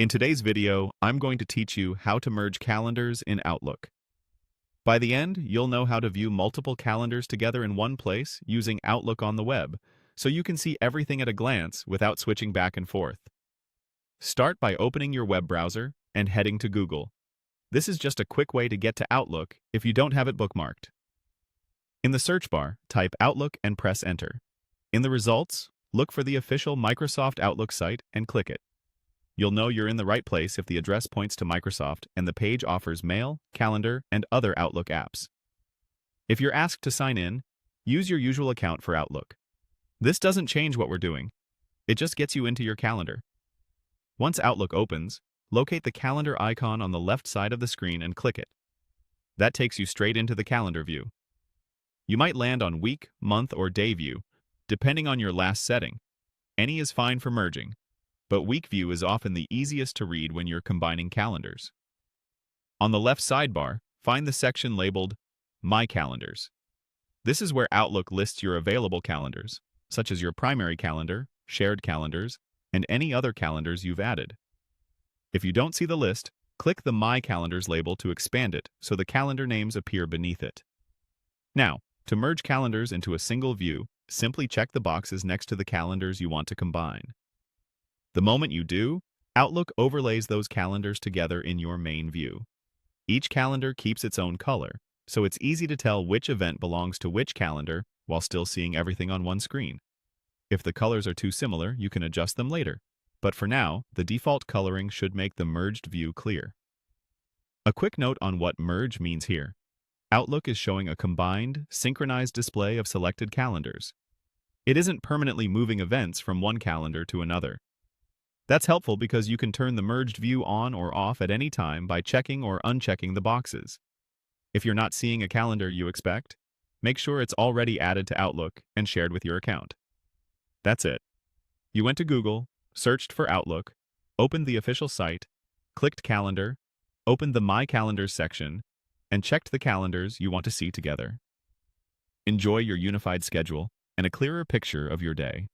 In today's video, I'm going to teach you how to merge calendars in Outlook. By the end, you'll know how to view multiple calendars together in one place using Outlook on the web, so you can see everything at a glance without switching back and forth. Start by opening your web browser and heading to Google. This is just a quick way to get to Outlook if you don't have it bookmarked. In the search bar, type Outlook and press Enter. In the results, look for the official Microsoft Outlook site and click it. You'll know you're in the right place if the address points to Microsoft and the page offers Mail, Calendar, and other Outlook apps. If you're asked to sign in, use your usual account for Outlook. This doesn't change what we're doing. It just gets you into your calendar. Once Outlook opens, locate the calendar icon on the left side of the screen and click it. That takes you straight into the calendar view. You might land on week, month, or day view, depending on your last setting. Any is fine for merging, but week view is often the easiest to read when you're combining calendars. On the left sidebar, find the section labeled My Calendars. This is where Outlook lists your available calendars, such as your primary calendar, shared calendars, and any other calendars you've added. If you don't see the list, click the My Calendars label to expand it so the calendar names appear beneath it. Now, to merge calendars into a single view, simply check the boxes next to the calendars you want to combine. The moment you do, Outlook overlays those calendars together in your main view. Each calendar keeps its own color, so it's easy to tell which event belongs to which calendar while still seeing everything on one screen. If the colors are too similar, you can adjust them later. But for now, the default coloring should make the merged view clear. A quick note on what merge means here. Outlook is showing a combined, synchronized display of selected calendars. It isn't permanently moving events from one calendar to another. That's helpful because you can turn the merged view on or off at any time by checking or unchecking the boxes. If you're not seeing a calendar you expect, make sure it's already added to Outlook and shared with your account. That's it. You went to Google, searched for Outlook, opened the official site, clicked Calendar, opened the My Calendars section, and checked the calendars you want to see together. Enjoy your unified schedule and a clearer picture of your day.